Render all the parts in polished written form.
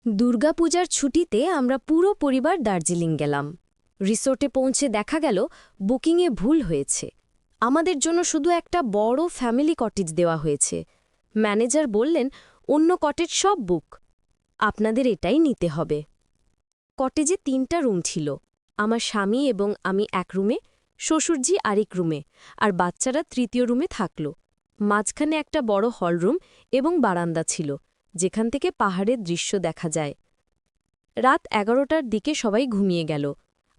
দুর্গাপূজার ছুটিতে আমরা পুরো পরিবার দার্জিলিং গেলাম। রিসোর্টে পৌঁছে দেখা গেল বুকিংয়ে ভুল হয়েছে। আমাদের জন্য শুধু একটা বড় ফ্যামিলি কটেজ দেওয়া হয়েছে। ম্যানেজার বললেন অন্য কটেজ সব বুক, আপনাদের এটাই নিতে হবে। কটেজে ৩টা রুম ছিল। আমার স্বামী এবং আমি এক রুমে, শ্বশুরজি আরেক রুমে, আর বাচ্চারা তৃতীয় রুমে থাকল। মাঝখানে একটা বড় হলরুম এবং বারান্দা ছিল, যেখান থেকে পাহাড়ের দৃশ্য দেখা যায়। রাত ১১টার দিকে সবাই ঘুমিয়ে গেল।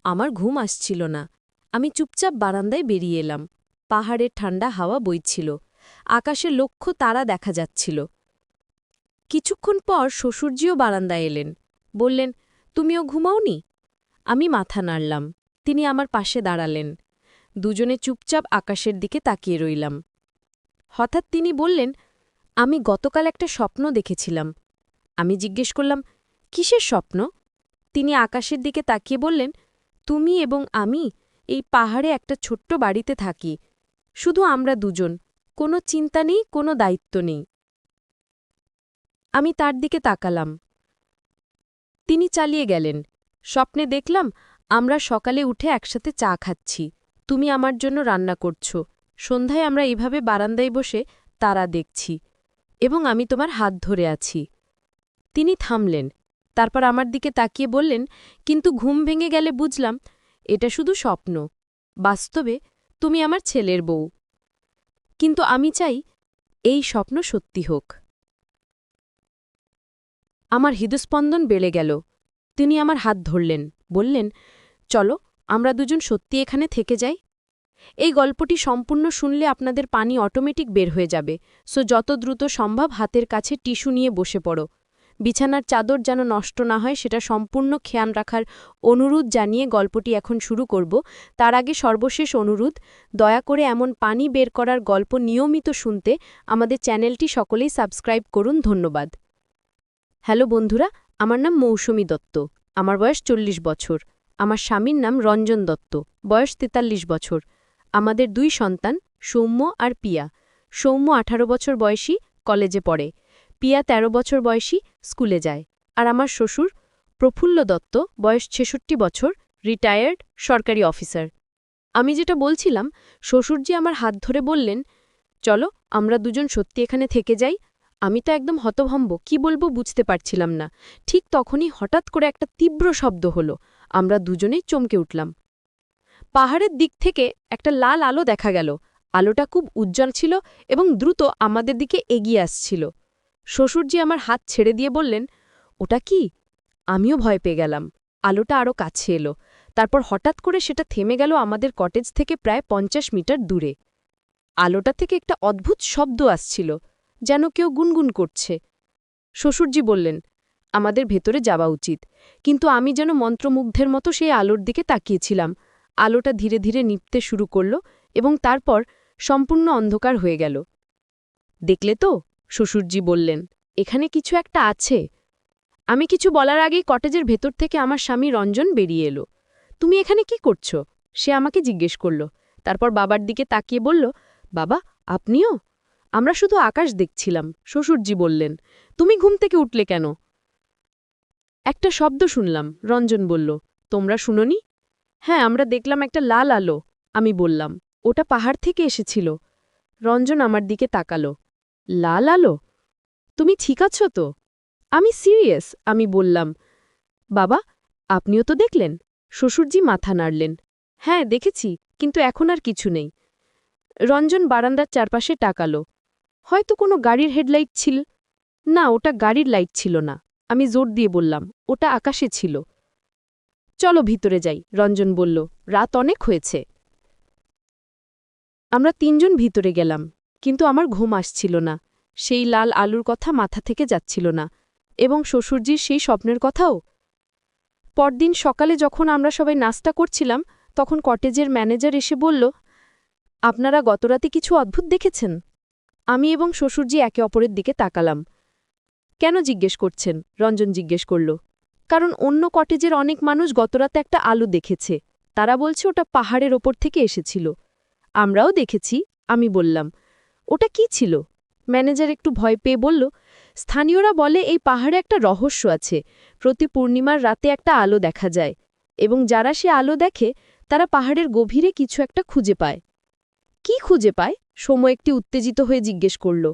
আমার ঘুম আসছিল না। আমি চুপচাপ বারান্দায় বেরিয়ে এলাম। পাহাড়ের ঠান্ডা হাওয়া বইছিল। আকাশে লক্ষ তারা দেখা যাচ্ছিল। কিছুক্ষণ পর শ্বশুরজিও বারান্দায় এলেন। বললেন, তুমিও ঘুমাওনি? আমি মাথা নাড়লাম। তিনি আমার পাশে দাঁড়ালেন। দুজনে চুপচাপ আকাশের দিকে তাকিয়ে রইলাম। হঠাৎ তিনি বললেন, আমি গতকাল একটা স্বপ্ন দেখেছিলাম। আমি জিজ্ঞেস করলাম, কিসের স্বপ্ন? তিনি আকাশের দিকে তাকিয়ে বললেন, তুমি এবং আমি এই পাহাড়ে একটা ছোট্ট বাড়িতে থাকি, শুধু আমরা দুজন, কোনো চিন্তা নেই, কোনো দায়িত্ব নেই। আমি তার দিকে তাকালাম। তিনি চালিয়ে গেলেন, স্বপ্নে দেখলাম আমরা সকালে উঠে একসাথে চা খাচ্ছি, তুমি আমার জন্য রান্না করছ, সন্ধ্যায় আমরা এইভাবে বারান্দায় বসে তারা দেখছি, এবং আমি তোমার হাত ধরে আছি। তিনি থামলেন, তারপর আমার দিকে তাকিয়ে বললেন, কিন্তু ঘুম ভেঙে গেলে বুঝলাম এটা শুধু স্বপ্ন। বাস্তবে তুমি আমার ছেলের বউ। কিন্তু আমি চাই এই স্বপ্ন সত্যি হোক। আমার হৃদস্পন্দন বেড়ে গেল। তিনি আমার হাত ধরলেন, বললেন, চলো আমরা দুজন সত্যি এখানে থেকে যাই। এই গল্পটি সম্পূর্ণ শুনলে আপনাদের পানি অটোমেটিক বের হয়ে যাবে, সো যত দ্রুত সম্ভব হাতের কাছে টিস্যু নিয়ে বসে পড়ো। বিছানার চাদর যেন নষ্ট না হয় সেটা সম্পূর্ণ খেয়াল রাখার অনুরোধ জানিয়ে গল্পটি এখন শুরু করব। তার আগে সর্বশেষ অনুরোধ, দয়া করে এমন পানি বের করার গল্প নিয়মিত শুনতে আমাদের চ্যানেলটি সকলেই সাবস্ক্রাইব করুন। ধন্যবাদ। হ্যালো বন্ধুরা, আমার নাম মৌসুমী দত্ত। আমার বয়স ৪০ বছর। আমার স্বামীর নাম রঞ্জন দত্ত, বয়স ৪৩ বছর। আমাদের ২ সন্তান, সৌম্য আর পিয়া। সৌম্য ১৮ বছর বয়সী, কলেজে পড়ে। পিয়া ১৩ বছর বয়সী, স্কুলে যায়। আর আমার শ্বশুর প্রফুল্ল দত্ত, বয়স ৬৬ বছর, রিটায়ার্ড সরকারি অফিসার। আমি যেটা বলছিলাম, শ্বশুরজি আমার হাত ধরে বললেন, চলো আমরা দুজন সত্যি এখানে থেকে যাই। আমি তো একদম হতভম্ব, কি বলবো বুঝতে পারছিলাম না। ঠিক তখনই হঠাৎ করে একটা তীব্র শব্দ হলো। আমরা দুজনেই চমকে উঠলাম। পাহাড়ের দিক থেকে একটা লাল আলো দেখা গেল। আলোটা খুব উজ্জ্বল ছিল এবং দ্রুত আমাদের দিকে এগিয়ে আসছিল। শ্বশুরজি আমার হাত ছেড়ে দিয়ে বললেন, ওটা কি? আমিও ভয় পেয়ে গেলাম। আলোটা আরও কাছে এলো। তারপর হঠাৎ করে সেটা থেমে গেল আমাদের কটেজ থেকে প্রায় ৫০ মিটার দূরে। আলোটা থেকে একটা অদ্ভুত শব্দ আসছিল, যেন কেউ গুনগুন করছে। শ্বশুরজি বললেন, আমাদের ভেতরে যাওয়া উচিত। কিন্তু আমি যেন মন্ত্রমুগ্ধের মতো সেই আলোর দিকে তাকিয়েছিলাম। আলোটা ধীরে ধীরে নিভতে শুরু করল এবং তারপর সম্পূর্ণ অন্ধকার হয়ে গেল। দেখলে তো? শ্বশুরজি বললেন, এখানে কিছু একটা আছে। আমি কিছু বলার আগেই কটেজের ভেতর থেকে আমার স্বামী রঞ্জন বেরিয়ে এলো। তুমি এখানে কি করছ? সে আমাকে জিজ্ঞেস করল। তারপর বাবার দিকে তাকিয়ে বলল, বাবা, আপনিও? আমরা শুধু আকাশ দেখছিলাম, শ্বশুরজি বললেন। তুমি ঘুম থেকে উঠলে কেন? একটা শব্দ শুনলাম, রঞ্জন বলল। তোমরা শুনোনি? হ্যাঁ, আমরা দেখলাম একটা লাল আলো। আমি বললাম, ওটা পাহাড় থেকে এসেছিল। রঞ্জন আমার দিকে তাকালো। লাল আলো? তুমি ঠিক আছো তো? আমি সিরিয়াস, আমি বললাম। বাবা, আপনিও তো দেখলেন? শ্বশুরজি মাথা নাড়লেন। হ্যাঁ, দেখেছি, কিন্তু এখন আর কিছু নেই। রঞ্জন বারান্দার চারপাশে তাকালো। হয়তো কোনো গাড়ির হেডলাইট ছিল। না, ওটা গাড়ির লাইট ছিল না। আমি জোর দিয়ে বললাম, ওটা আকাশে ছিল। চলো ভিতরে যাই, রঞ্জন বলল। রাত অনেক হয়েছে। আমরা ৩ জন ভিতরে গেলাম, কিন্তু আমার ঘুম আসছিল না। সেই লাল আলুর কথা মাথা থেকে যাচ্ছিল না, এবং শ্বশুরজির সেই স্বপ্নের কথাও। পরদিন সকালে যখন আমরা সবাই নাস্তা করছিলাম, তখন কটেজের ম্যানেজার এসে বলল, আপনারা গতরাতে কিছু অদ্ভুত দেখেছেন? আমি এবং শ্বশুরজি একে অপরের দিকে তাকালাম। কেন জিজ্ঞেস করছেন? রঞ্জন জিজ্ঞেস করল। কারণ অন্য কটেজের অনেক মানুষ গতরাতে একটা আলো দেখেছে। তারা বলছে ওটা পাহাড়ের ওপর থেকে এসেছিল। আমরাও দেখেছি, আমি বললাম। ওটা কি ছিল? ম্যানেজার একটু ভয় পেয়ে বলল, স্থানীয়রা বলে এই পাহাড়ে একটা রহস্য আছে, প্রতি পূর্ণিমার রাতে একটা আলো দেখা যায়, এবং যারা সে আলো দেখে তারা পাহাড়ের গভীরে কিছু একটা খুঁজে পায়। কি খুঁজে পায়? সোম একটি উত্তেজিত হয়ে জিজ্ঞেস করল।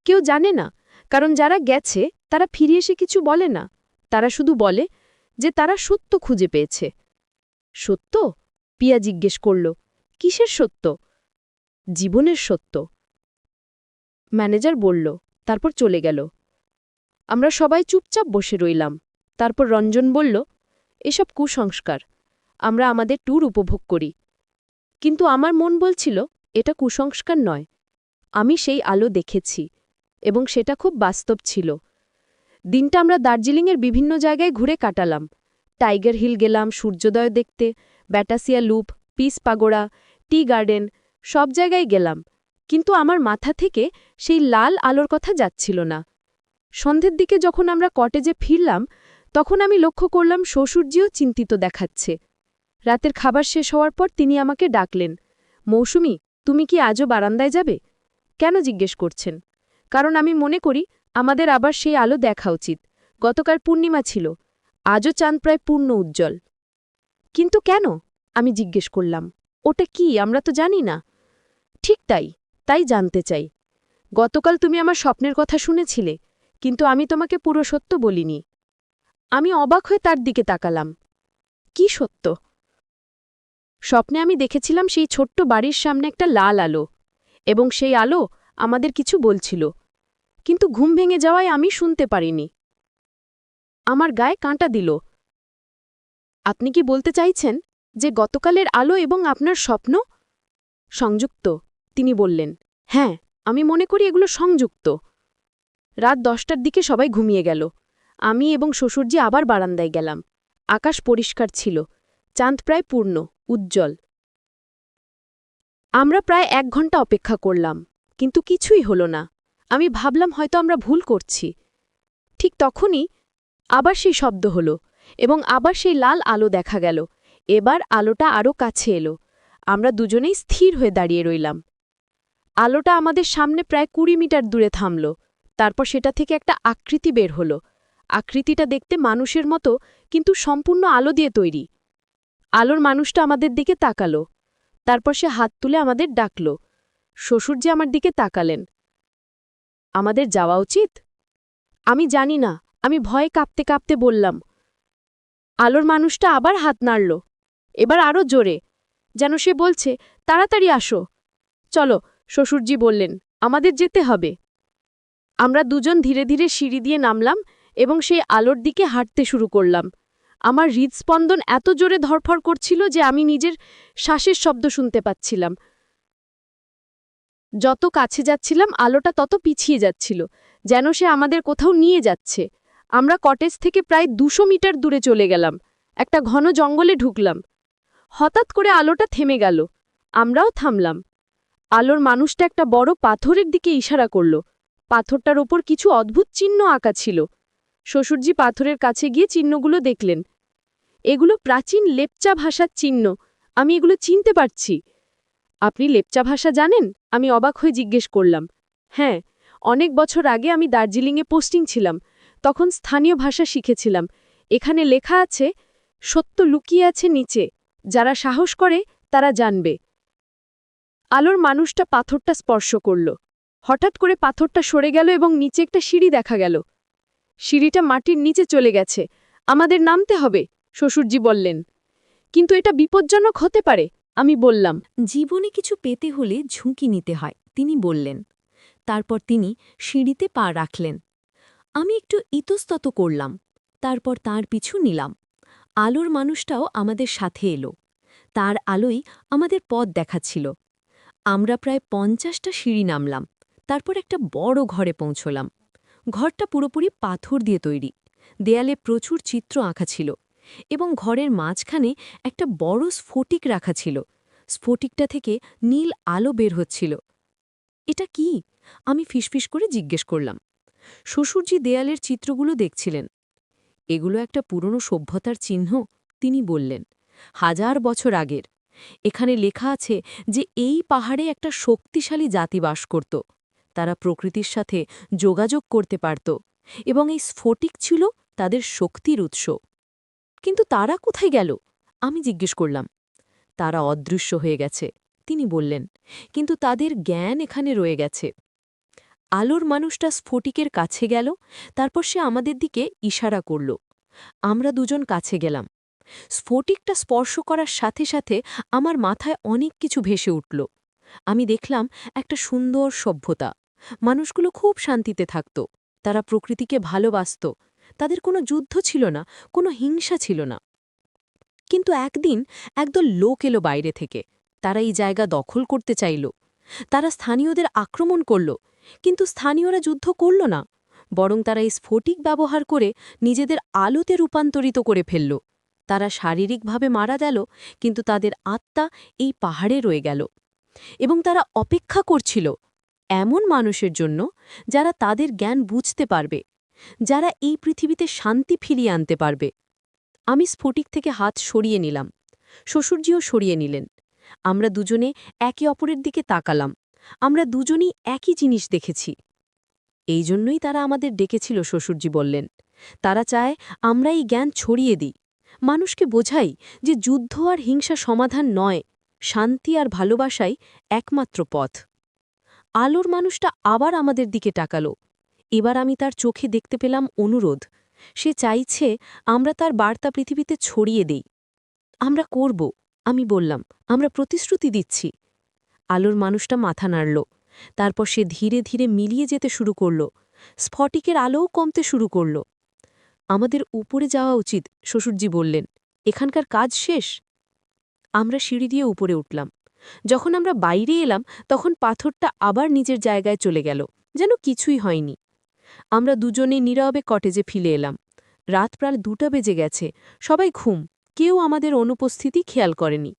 কেউ জানে না, কারণ যারা গেছে তারা ফিরে এসে কিছু বলে না। তারা শুধু বলে যে তারা সত্য খুঁজে পেয়েছে। সত্য? পিয়া জিজ্ঞেস করল। কিসের সত্য? জীবনের সত্য। ম্যানেজার বলল, তারপর চলে গেল। আমরা সবাই চুপচাপ বসে রইলাম। তারপর রঞ্জন বলল, এসব কুসংস্কার, আমরা আমাদের ট্যুর উপভোগ করি। কিন্তু আমার মন বলছিল, এটা কুসংস্কার নয়, আমি সেই আলো দেখেছি, এবং সেটা খুব বাস্তব ছিল। দিনটা আমরা দার্জিলিংয়ের বিভিন্ন জায়গায় ঘুরে কাটালাম। টাইগার হিল গেলাম সূর্যোদয় দেখতে, Batasia Loop, Peace Pagoda, tea garden, সব জায়গায় গেলাম। কিন্তু আমার মাথা থেকে সেই লাল আলোর কথা যাচ্ছিল না। সন্ধ্যের দিকে যখন আমরা কটেজে ফিরলাম, তখন আমি লক্ষ্য করলাম শ্বশুরজিও চিন্তিত দেখাচ্ছে। রাতের খাবার শেষ হওয়ার পর তিনি আমাকে ডাকলেন, মৌসুমী, তুমি কি আজও বারান্দায় যাবে? কেন জিজ্ঞেস করছেন? কারণ আমি মনে করি আমাদের আবার সেই আলো দেখা উচিত। গতকাল পূর্ণিমা ছিল, আজও চাঁদ প্রায় পূর্ণ উজ্জ্বল। কিন্তু কেন? আমি জিজ্ঞেস করলাম। ওটা কি আমরা তো জানি না। ঠিক তাই জানতে চাই। গতকাল তুমি আমার স্বপ্নের কথা শুনেছিলে, কিন্তু আমি তোমাকে পুরো সত্য বলিনি। আমি অবাক হয়ে তার দিকে তাকালাম। কি সত্য? স্বপ্নে আমি দেখেছিলাম সেই ছোট্ট বাড়ির সামনে একটা লাল আলো, এবং সেই আলো আমাদের কিছু বলছিল, কিন্তু ঘুম ভেঙে যাওয়ায় আমি শুনতে পারিনি। আমার গায়ে কাঁটা দিল। আপনি কি বলতে চাইছেন যে গতকালের আলো এবং আপনার স্বপ্ন সংযুক্ত? তিনি বললেন, হ্যাঁ, আমি মনে করি এগুলো সংযুক্ত। রাত 10টার দিকে সবাই ঘুমিয়ে গেল। আমি এবং শ্বশুরজি আবার বারান্দায় গেলাম। আকাশ পরিষ্কার ছিল, চাঁদ প্রায় পূর্ণ, উজ্জ্বল। আমরা প্রায় 1 ঘন্টা অপেক্ষা করলাম, কিন্তু কিছুই হলো না। আমি ভাবলাম হয়তো আমরা ভুল করছি। ঠিক তখনই আবার সেই শব্দ হলো, এবং আবার সেই লাল আলো দেখা গেল। এবার আলোটা আরও কাছে এলো। আমরা দুজনেই স্থির হয়ে দাঁড়িয়ে রইলাম। আলোটা আমাদের সামনে প্রায় 20 মিটার দূরে থামল। তারপর সেটা থেকে একটা আকৃতি বের হলো। আকৃতিটা দেখতে মানুষের মতো, কিন্তু সম্পূর্ণ আলো দিয়ে তৈরি। আলোর মানুষটা আমাদের দিকে তাকালো। তারপর সে হাত তুলে আমাদের ডাকল। শ্বশুরজি আমার দিকে তাকালেন। আমাদের যাওয়া উচিত? আমি জানি না, আমি ভয়ে কাঁপতে কাঁপতে বললাম। আলোর মানুষটা আবার হাত নাড়ল, এবার আরও জোরে, যেন সে বলছে, তাড়াতাড়ি আসো। চলো, শ্বশুরজি বললেন, আমাদের যেতে হবে। আমরা দুজন ধীরে ধীরে সিঁড়ি দিয়ে নামলাম এবং সেই আলোর দিকে হাঁটতে শুরু করলাম। আমার হৃদস্পন্দন এত জোরে ধড়ফড় করছিল যে আমি নিজের শ্বাসের শব্দ শুনতে পাচ্ছিলাম। যত কাছে যাচ্ছিলাম আলোটা তত পিছিয়ে যাচ্ছিল, যেন সে আমাদের কোথাও নিয়ে যাচ্ছে। আমরা কটেজ থেকে প্রায় 200 মিটার দূরে চলে গেলাম। একটা ঘন জঙ্গলে ঢুকলাম। হঠাৎ করে আলোটা থেমে গেল। আমরাও থামলাম। আলোর মানুষটা একটা বড় পাথরের দিকে ইশারা করল। পাথরটার ওপর কিছু অদ্ভুত চিহ্ন আঁকা ছিল। শ্বশুরজি পাথরের কাছে গিয়ে চিহ্নগুলো দেখলেন। এগুলো প্রাচীন লেপচা ভাষার চিহ্ন। আমি এগুলো চিনতে পারছি। আপনি লেপচা ভাষা জানেন? আমি অবাক হয়ে জিজ্ঞেস করলাম। হ্যাঁ, অনেক বছর আগে আমি দার্জিলিংয়ে পোস্টিং ছিলাম, তখন স্থানীয় ভাষা শিখেছিলাম। এখানে লেখা আছে, সত্য লুকিয়ে আছে নিচে, যারা সাহস করে তারা জানবে। আলোর মানুষটা পাথরটা স্পর্শ করল। হঠাৎ করে পাথরটা সরে গেল এবং নিচে একটা সিঁড়ি দেখা গেল। সিঁড়িটা মাটির নিচে চলে গেছে। আমাদের নামতে হবে, শ্বশুরজি বললেন। কিন্তু এটা বিপজ্জনক হতে পারে, আমি বললাম। জীবনে কিছু পেতে হলে ঝুঁকি নিতে হয়, তিনি বললেন। তারপর তিনি সিঁড়িতে পা রাখলেন। আমি একটু ইতস্তত করলাম। তারপর তার পিছু নিলাম। আলোর মানুষটাও আমাদের সাথে এলো। তার আলোই আমাদের পথ দেখাচ্ছিল। আমরা প্রায় 50টা সিঁড়ি নামলাম। তারপর একটা বড় ঘরে পৌঁছলাম। ঘরটা পুরোপুরি পাথর দিয়ে তৈরি। দেয়ালে প্রচুর চিত্র আঁকা ছিল, এবং ঘরের মাঝখানে একটা বড় স্ফটিক রাখা ছিল। স্ফটিকটা থেকে নীল আলো বের হচ্ছিল। এটা কি? আমি ফিসফিস করে জিজ্ঞেস করলাম। শ্বশুরজি দেয়ালের চিত্রগুলো দেখছিলেন। এগুলো একটা পুরনো সভ্যতার চিহ্ন, তিনি বললেন। 1000 বছর আগের। এখানে লেখা আছে যে এই পাহাড়ে একটা শক্তিশালী জাতি বাস করত। তারা প্রকৃতির সাথে যোগাযোগ করতে পারত এবং এই স্ফটিক ছিল তাদের শক্তির উৎস। কিন্তু তারা কোথায় গেল? আমি জিজ্ঞেস করলাম। তারা অদৃশ্য হয়ে গেছে, তিনি বললেন, কিন্তু তাদের জ্ঞান এখানে রয়ে গেছে। আলোর মানুষটা স্ফটিকের কাছে গেল, তারপর সে আমাদের দিকে ইশারা করল। আমরা দুজন কাছে গেলাম। স্ফটিকটা স্পর্শ করার সাথে সাথে আমার মাথায় অনেক কিছু ভেসে উঠল। আমি দেখলাম একটা সুন্দর সভ্যতা। মানুষগুলো খুব শান্তিতে থাকত, তারা প্রকৃতিকে ভালোবাসত, তাদের কোনো যুদ্ধ ছিল না, কোনো হিংসা ছিল না। কিন্তু একদিন একদল লোক এলো বাইরে থেকে। তারা এই জায়গা দখল করতে চাইল। তারা স্থানীয়দের আক্রমণ করল, কিন্তু স্থানীয়রা যুদ্ধ করল না, বরং তারা এই স্ফটিক ব্যবহার করে নিজেদের আলোতে রূপান্তরিত করে ফেলল। তারা শারীরিকভাবে মারা গেল, কিন্তু তাদের আত্মা এই পাহাড়ে রয়ে গেল। এবং তারা অপেক্ষা করছিল এমন মানুষের জন্য যারা তাদের জ্ঞান বুঝতে পারবে, যারা এই পৃথিবীতে শান্তি ফিরিয়ে আনতে পারবে। আমি স্ফটিক থেকে হাত সরিয়ে নিলাম, শ্বশুরজিও সরিয়ে নিলেন। আমরা দুজনে একে অপরের দিকে তাকালাম। আমরা দুজনেই একই জিনিস দেখেছি। এই জন্যই তারা আমাদের ডেকেছিল, শ্বশুরজি বললেন। তারা চায় আমরা এই জ্ঞান ছড়িয়ে দিই, মানুষকে বোঝাই যে যুদ্ধ আর হিংসা সমাধান নয়, শান্তি আর ভালোবাসাই একমাত্র পথ। আলোর মানুষটা আবার আমাদের দিকে তাকালো। এবার আমি তার চোখে দেখতে পেলাম অনুরোধ। সে চাইছে আমরা তার বার্তা পৃথিবীতে ছড়িয়ে দেই। আমরা করব, আমি বললাম, আমরা প্রতিশ্রুতি দিচ্ছি। আলোর মানুষটা মাথা নাড়ল। তারপর সে ধীরে ধীরে মিলিয়ে যেতে শুরু করল। স্ফটিকের আলোও কমতে শুরু করল। আমাদের উপরে যাওয়া উচিত, শ্বশুরজি বললেন। এখানকার কাজ শেষ। আমরা সিঁড়ি দিয়ে উপরে উঠলাম। যখন আমরা বাইরে এলাম তখন পাথরটা আবার নিজের জায়গায় চলে গেল, যেন কিছুই হয়নি। আমরা দুজনে নীরবে কটেজে ফিরে এলাম। রাত প্রায় 2টা বেজে গেছে, সবাই ঘুম, কেউ আমাদের অনুপস্থিতি খেয়াল করেনি।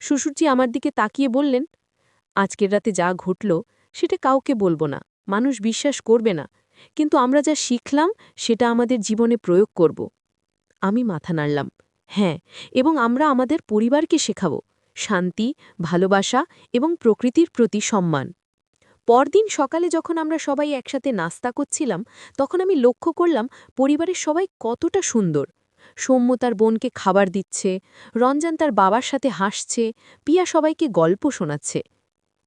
শ্বশুরজি আমার দিকে তাকিয়ে বললেন, আজকের রাতে যা ঘটল সেটা কাউকে বলবো না, মানুষ বিশ্বাস করবে না, কিন্তু আমরা যা শিখলাম সেটা আমাদের জীবনে প্রয়োগ করব। আমি মাথা নাড়লাম। হ্যাঁ, এবং আমরা আমাদের পরিবারকে শেখাব শান্তি, ভালোবাসা এবং প্রকৃতির প্রতি সম্মান। পরদিন সকালে যখন আমরা সবাই একসাথে নাস্তা করছিলাম, তখন আমি লক্ষ্য করলাম পরিবারের সবাই কতটা সুন্দর। সৌম্য তার বোনকে খাবার দিচ্ছে, রঞ্জন তার বাবার সাথে হাসছে, পিয়া সবাইকে গল্প শোনাচ্ছে।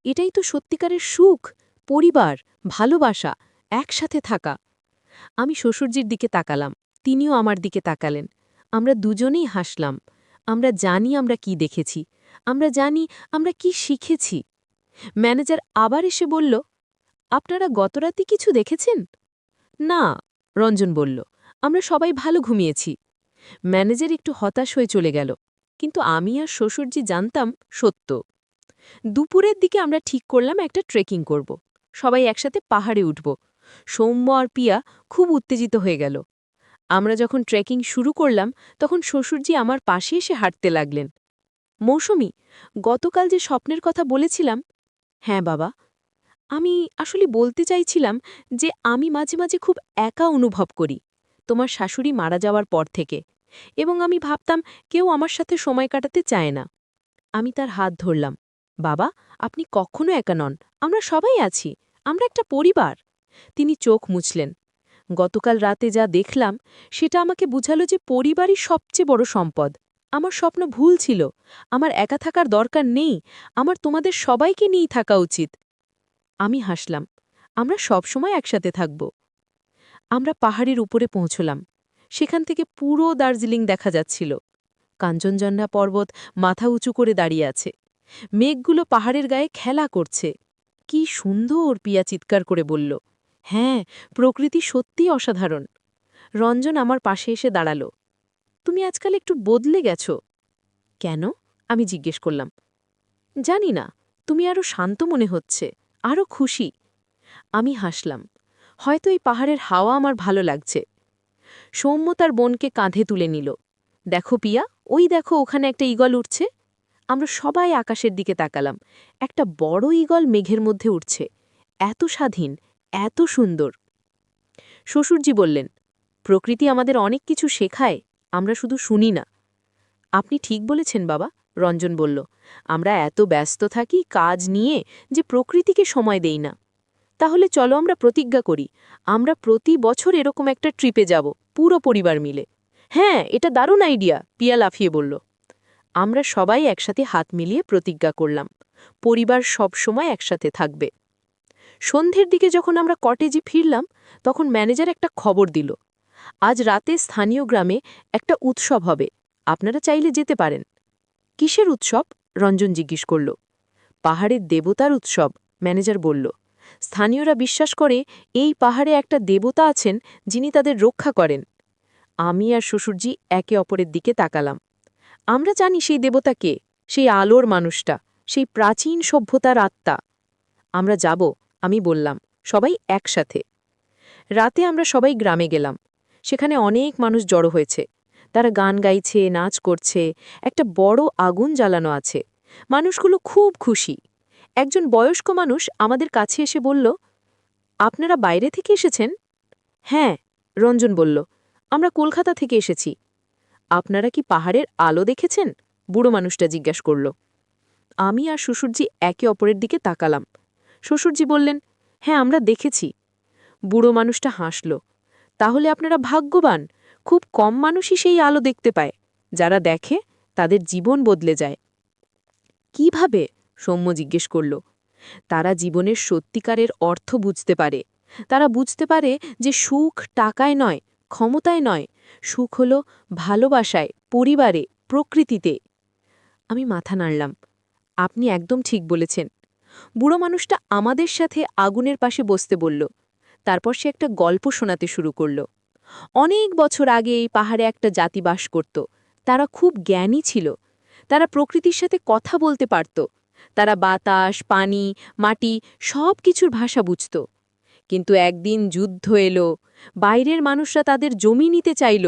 এটাই তো সত্যিকারের সুখ, পরিবার, ভালোবাসা, একসাথে থাকা। আমি শ্বশুরজির দিকে তাকালাম, তিনিও আমার দিকে তাকালেন। আমরা দুজনেই হাসলাম। আমরা জানি আমরা কি দেখেছি, আমরা জানি আমরা কি শিখেছি। ম্যানেজার আবার এসে বলল, আপনারা গতরাতে কিছু দেখেছেন? না, রঞ্জন বলল, আমরা সবাই ভালো ঘুমিয়েছি। ম্যানেজার একটু হতাশ হয়ে চলে গেল, কিন্তু আমি আর শ্বশুরজি জানতাম সত্য। দুপুরের দিকে আমরা ঠিক করলাম একটা ট্রেকিং করব, সবাই একসাথে পাহাড়ে উঠব। সৌম্য আর পিয়া খুব উত্তেজিত হয়ে গেল। আমরা যখন ট্রেকিং শুরু করলাম তখন শ্বশুরজি আমার পাশে এসে হাঁটতে লাগলেন। মৌসুমী, গতকাল যে স্বপ্নের কথা বলেছিলাম। হ্যাঁ বাবা, আমি আসলে বলতে চাইছিলাম যে আমি মাঝে মাঝে খুব একা অনুভব করি তোমার শাশুড়ি মারা যাওয়ার পর থেকে, এবং আমি ভাবতাম কেউ আমার সাথে সময় কাটাতে চায় না। আমি তার হাত ধরলাম। বাবা, আপনি কখনো একা নন, আমরা সবাই আছি, আমরা একটা পরিবার। তিনি চোখ মুছলেন। গতকাল রাতে যা দেখলাম সেটা আমাকে বুঝালো যে পরিবারই সবচেয়ে বড় সম্পদ। আমার স্বপ্ন ভুল ছিল, আমার একা থাকার দরকার নেই, আমার তোমাদের সবাইকে নিয়েই থাকা উচিত। আমি হাসলাম। আমরা সবসময় একসাথে থাকব। আমরা পাহাড়ের উপরে পৌঁছলাম। সেখান থেকে পুরো দার্জিলিং দেখা যাচ্ছিল। কাঞ্চনজঙ্ঘা পর্বত মাথা উঁচু করে দাঁড়িয়ে আছে। মেঘগুলো পাহাড়ের গায়ে খেলা করছে। কি সুন্দর, পিয়া চিৎকার করে বলল। হ্যাঁ, প্রকৃতি সত্যিই অসাধারণ। রঞ্জন আমার পাশে এসে দাঁড়াল। তুমি আজকাল একটু বদলে গেছ। কেন? আমি জিজ্ঞেস করলাম। জানি না, তুমি আরও শান্ত মনে হচ্ছে, আরও খুশি। আমি হাসলাম। হয়তো এই পাহাড়ের হাওয়া আমার ভালো লাগছে। সৌম্য তার বোনকে কাঁধে তুলে নিল। দেখো পিয়া, ওই দেখো ওখানে একটা ঈগল উঠছে। আমরা সবাই আকাশের দিকে তাকালাম। একটা বড় ঈগল মেঘের মধ্যে উঠছে, এত স্বাধীন, এত সুন্দর। শ্বশুরজি বললেন, প্রকৃতি আমাদের অনেক কিছু শেখায়, আমরা শুধু শুনি না। আপনি ঠিক বলেছেন বাবা, রঞ্জন বলল। আমরা এত ব্যস্ত থাকি কাজ নিয়ে যে প্রকৃতিকে সময় দেই না। তাহলে চলো আমরা প্রতিজ্ঞা করি, আমরা প্রতি বছর এরকম একটা ট্রিপে যাব, পুরো পরিবার মিলে। হ্যাঁ, এটা দারুণ আইডিয়া, পিয়া লাফিয়ে বলল। আমরা সবাই একসাথে হাত মিলিয়ে প্রতিজ্ঞা করলাম, পরিবার সব সময় একসাথে থাকবে। সন্ধ্যের দিকে যখন আমরা কটেজে ফিরলাম, তখন ম্যানেজার একটা খবর দিল, আজ রাতে স্থানীয় গ্রামে একটা উৎসব হবে, আপনারা চাইলে যেতে পারেন। কিসের উৎসব? রঞ্জন জিজ্ঞেস করল। পাহাড়ের দেবতার উৎসব, ম্যানেজার বলল। স্থানীয়রা বিশ্বাস করে এই পাহাড়ে একটা দেবতা আছেন যিনি তাদের রক্ষা করেন। আমি আর শ্বশুরজি একে অপরের দিকে তাকালাম। আমরা জানি সেই দেবতা কে, সেই আলোর মানুষটা, সেই প্রাচীন সভ্যতার আত্মা। আমরা যাব, আমি বললাম, সবাই একসাথে। রাতে আমরা সবাই গ্রামে গেলাম। সেখানে অনেক মানুষ জড়ো হয়েছে। তারা গান গাইছে, নাচ করছে, একটা বড় আগুন জ্বালানো আছে। মানুষগুলো খুব খুশি। একজন বয়স্ক মানুষ আমাদের কাছে এসে বলল, আপনারা বাইরে থেকে এসেছেন? হ্যাঁ, রঞ্জন বলল, আমরা কলকাতা থেকে এসেছি। আপনারা কি পাহাড়ের আলো দেখেছেন? বুড়ো মানুষটা জিজ্ঞাসা করল। আমি আর শ্বশুরজি একে অপরের দিকে তাকালাম। শ্বশুরজি বললেন, হ্যাঁ, আমরা দেখেছি। বুড়ো মানুষটা হাসল। তাহলে আপনারা ভাগ্যবান, খুব কম মানুষই সেই আলো দেখতে পায়। যারা দেখে তাদের জীবন বদলে যায়। কিভাবে? সৌম্য জিজ্ঞেস করল। তারা জীবনের সত্যিকারের অর্থ বুঝতে পারে। তারা বুঝতে পারে যে সুখ টাকায় নয়, ক্ষমতায় নয়, সুখ হল ভালোবাসায়, পরিবারে, প্রকৃতিতে। আমি মাথা নাড়লাম। আপনি একদম ঠিক বলেছেন। বুড়ো মানুষটা আমাদের সাথে আগুনের পাশে বসতে বলল। তারপর সে একটা গল্প শোনাতে শুরু করল। অনেক বছর আগে এই পাহাড়ে একটা জাতি বাস করত। তারা খুব জ্ঞানী ছিল। তারা প্রকৃতির সাথে কথা বলতে পারত। তারা বাতাস, পানি, মাটি সব কিছুর ভাষা বুঝত। কিন্তু একদিন যুদ্ধ এলো, বাইরের মানুষরা তাদের জমি নিতে চাইল।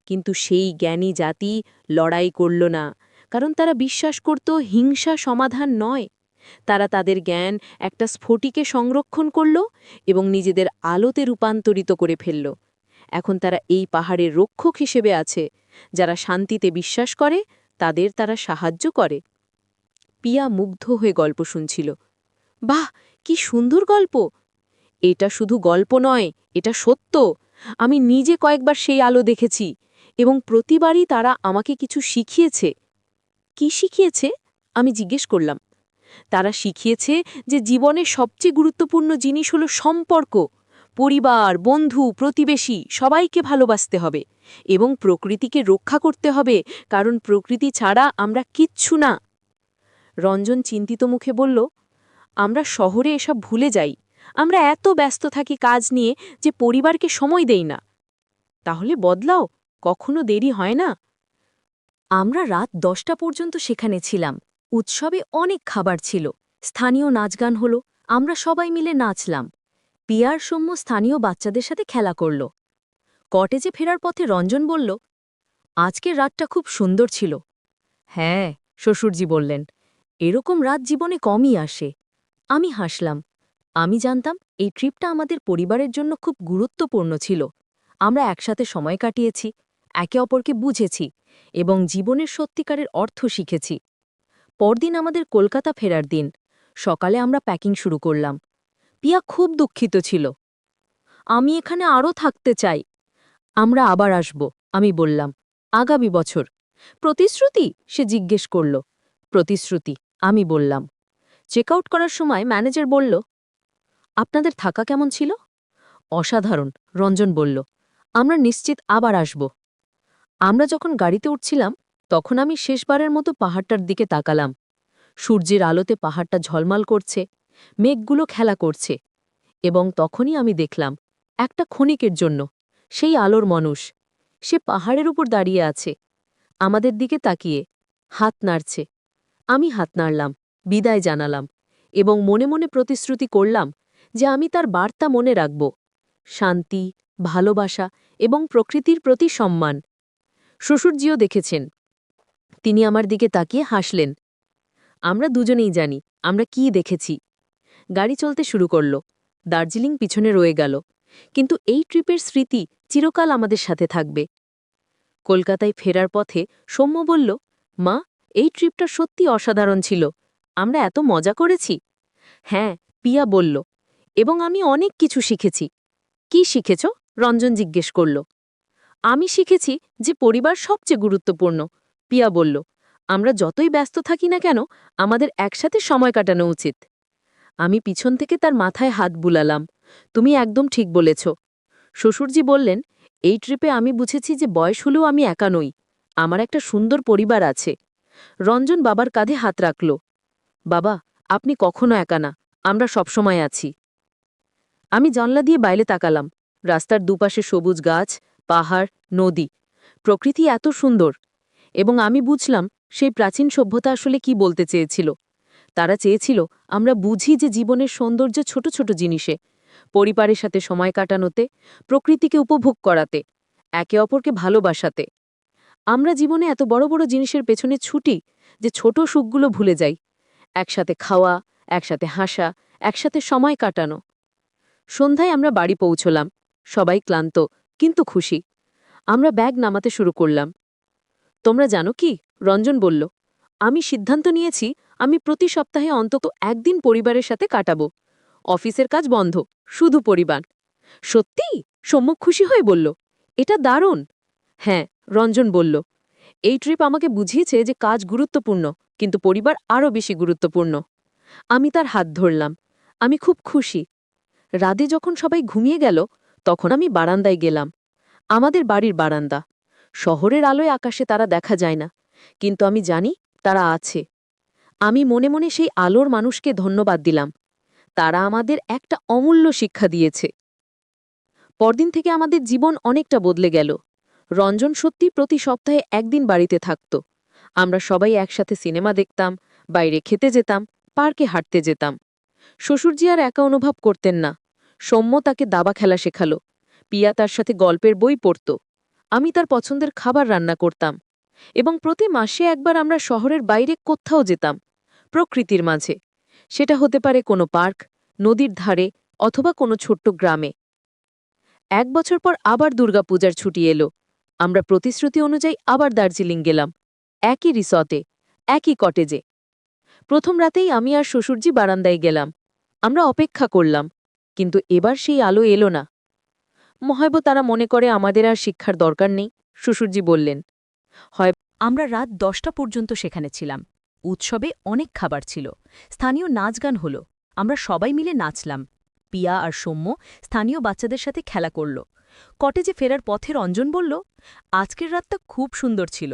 কিন্তু সেই জ্ঞানী জাতি লড়াই করল না, কারণ তারা বিশ্বাস করত হিংসা সমাধান নয়। তারা তাদের জ্ঞান একটা স্ফটিকে সংরক্ষণ করল এবং নিজেদের আলোতে রূপান্তরিত করে ফেলল। এখন তারা এই পাহাড়ের রক্ষক হিসেবে আছে। যারা শান্তিতে বিশ্বাস করে তাদের তারা সাহায্য করে। পিয়া মুগ্ধ হয়ে গল্প শুনছিল। বাহ, কি সুন্দর গল্প! এটা শুধু গল্প নয়, এটা সত্য। আমি নিজে কয়েকবার সেই আলো দেখেছি এবং প্রতিবারই তারা আমাকে কিছু শিখিয়েছে। কি শিখিয়েছে? আমি জিজ্ঞেস করলাম। তারা শিখিয়েছে যে জীবনের সবচেয়ে গুরুত্বপূর্ণ জিনিস হলো সম্পর্ক। পরিবার, বন্ধু, প্রতিবেশী সবাইকে ভালোবাসতে হবে এবং প্রকৃতিকে রক্ষা করতে হবে, কারণ প্রকৃতি ছাড়া আমরা কিচ্ছু না। রঞ্জন চিন্তিত মুখে বলল, আমরা শহরে এসব ভুলে যাই। আমরা এত ব্যস্ত থাকি কাজ নিয়ে যে পরিবারকে সময় দেই না। তাহলে বদলাও, কখনো দেরি হয় না। আমরা রাত 10টা পর্যন্ত সেখানে ছিলাম। উৎসবে অনেক খাবার ছিল, স্থানীয় নাচগান হল, আমরা সবাই মিলে নাচলাম। পিয়ার সৌম্য স্থানীয় বাচ্চাদের সাথে খেলা করল। কটেজে ফেরার পথে রঞ্জন বলল, আজকের রাতটা খুব সুন্দর ছিল। হ্যাঁ, শ্বশুরজি বললেন, এরকম রাত জীবনে কমই আসে। আমি হাসলাম। আমি জানতাম এই ট্রিপটা আমাদের পরিবারের জন্য খুব গুরুত্বপূর্ণ ছিল। আমরা একসাথে সময় কাটিয়েছি, একে অপরকে বুঝেছি এবং জীবনের সত্যিকারের অর্থ শিখেছি। পরদিন আমাদের কলকাতা ফেরার দিন। সকালে আমরা প্যাকিং শুরু করলাম। পিয়া খুব দুঃখিত ছিল। আমি এখানে আরও থাকতে চাই। আমরা আবার আসব, আমি বললাম, আগামী বছর। প্রতিশ্রুতি? সে জিজ্ঞেস করল। প্রতিশ্রুতি, আমি বললাম। চেক আউট করার সময় ম্যানেজার বলল, আপনাদের থাকা কেমন ছিল? অসাধারণ, রঞ্জন বলল। আমরা নিশ্চিত আবার আসব। আমরা যখন গাড়িতে উঠছিলাম তখন আমি শেষবারের মতো পাহাড়টার দিকে তাকালাম। সূর্যের আলোতে পাহাড়টা ঝলমাল করছে, মেঘগুলো খেলা করছে। এবং তখনই আমি দেখলাম, একটা ক্ষণিকের জন্য সেই আলোর মানুষ, সে পাহাড়ের উপর দাঁড়িয়ে আছে, আমাদের দিকে তাকিয়ে হাত নাড়ছে। আমি হাত নাড়লাম, বিদায় জানালাম এবং মনে মনে প্রতিশ্রুতি করলাম যে আমি তার বার্তা মনে রাখব, শান্তি, ভালোবাসা এবং প্রকৃতির প্রতি সম্মান। শ্বশুরজিও দেখেছেন। তিনি আমার দিকে তাকিয়ে হাসলেন। আমরা দুজনেই জানি আমরা কি দেখেছি। গাড়ি চলতে শুরু করল। দার্জিলিং পিছনে রয়ে গেল, কিন্তু এই ট্রিপের স্মৃতি চিরকাল আমাদের সাথে থাকবে। কলকাতায় ফেরার পথে সৌম্য বলল, মা, এই ট্রিপটা সত্যি অসাধারণ ছিল। আমরা এত মজা করেছি। হ্যাঁ, পিয়া বলল, এবং আমি অনেক কিছু শিখেছি। কি শিখেছ? রঞ্জন জিজ্ঞেস করল। আমি শিখেছি যে পরিবার সবচেয়ে গুরুত্বপূর্ণ, পিয়া বলল। আমরা যতই ব্যস্ত থাকি না কেন, আমাদের একসাথে সময় কাটানো উচিত। আমি পিছন থেকে তার মাথায় হাত বুলালাম। তুমি একদম ঠিক বলেছ। শ্বশুরজি বললেন, এই ট্রিপে আমি বুঝেছি যে বয়স হলেও আমি একা নই। আমার একটা সুন্দর পরিবার আছে। রঞ্জন বাবার কাঁধে হাত রাখল। বাবা, আপনি কখনো একা না, আমরা সবসময় আছি। আমি জানলা দিয়ে বাইরে তাকালাম। রাস্তার দুপাশে সবুজ গাছ, পাহাড়, নদী। প্রকৃতি এত সুন্দর। এবং আমি বুঝলাম সেই প্রাচীন সভ্যতা আসলে কি বলতে চেয়েছিল। তারা চেয়েছিল আমরা বুঝি যে জীবনের সৌন্দর্য ছোট ছোট জিনিসে, পরিবারের সাথে সময় কাটানোতে, প্রকৃতিকে উপভোগ করাতে, একে অপরকে ভালোবাসাতে। আমরা জীবনে এত বড় বড় জিনিসের পেছনে ছুটি যে ছোট সুখগুলো ভুলে যাই। একসাথে খাওয়া, একসাথে হাসা, একসাথে সময় কাটানো। সন্ধ্যায় আমরা বাড়ি পৌঁছলাম। সবাই ক্লান্ত, কিন্তু খুশি। আমরা ব্যাগ নামাতে শুরু করলাম। তোমরা জানো কি? রঞ্জন বলল, আমি সিদ্ধান্ত নিয়েছি আমি প্রতি সপ্তাহে অন্তত একদিন পরিবারের সাথে কাটাবো। অফিসের কাজ বন্ধ, শুধু পরিবার। সত্যি? সম্মুখ খুশি হয়ে বলল, এটা দারুণ। হ্যাঁ, রঞ্জন বলল, এই ট্রিপ আমাকে বুঝিয়েছে যে কাজ গুরুত্বপূর্ণ, কিন্তু পরিবার আরও বেশি গুরুত্বপূর্ণ। আমি তার হাত ধরলাম। আমি খুব খুশি। রাতে যখন সবাই ঘুমিয়ে গেল, তখন আমি বারান্দায় গেলাম। আমাদের বাড়ির বারান্দা। শহরের আলোয় আকাশে তারা দেখা যায় না, কিন্তু আমি জানি তারা আছে। আমি মনে মনে সেই আলোর মানুষকে ধন্যবাদ দিলাম। তারা আমাদের একটা অমূল্য শিক্ষা দিয়েছে। পরদিন থেকে আমাদের জীবন অনেকটা বদলে গেল। রঞ্জন সত্যি প্রতি সপ্তাহে একদিন বাড়িতে থাকত। আমরা সবাই একসাথে সিনেমা দেখতাম, বাইরে খেতে যেতাম, পার্কে হাঁটতে যেতাম। শ্বশুরজি আর একা অনুভব করতেন না। সৌম্য তাকে দাবা খেলা শেখালো। পিয়া তার সাথে গল্পের বই পড়ত। আমি তার পছন্দের খাবার রান্না করতাম। এবং প্রতি মাসে একবার আমরা শহরের বাইরে কোথাও যেতাম, প্রকৃতির মাঝে। সেটা হতে পারে কোনো পার্ক, নদীর ধারে, অথবা কোনো ছোট্ট গ্রামে। 1 বছর পর আবার দুর্গাপূজার ছুটি এলো। আমরা প্রতিশ্রুতি অনুযায়ী আবার দার্জিলিং গেলাম। একই রিসর্টে, একই কটেজে। প্রথম রাতেই আমি আর শ্বশুরজি বারান্দায় গেলাম। আমরা অপেক্ষা করলাম, কিন্তু এবার সেই আলো এলো না। হয়তো তারা মনে করে আমাদের আর শিক্ষার দরকার নেই, শ্বশুরজি বললেন। হয় আমরা রাত 10টা পর্যন্ত সেখানে ছিলাম। উৎসবে অনেক খাবার ছিল। স্থানীয় নাচ গান হলো। আমরা সবাই মিলে নাচলাম। পিয়া আর সৌম্য স্থানীয় বাচ্চাদের সাথে খেলা করল। কটেজে ফেরার পথে রঞ্জন বলল, আজকের রাতটা খুব সুন্দর ছিল।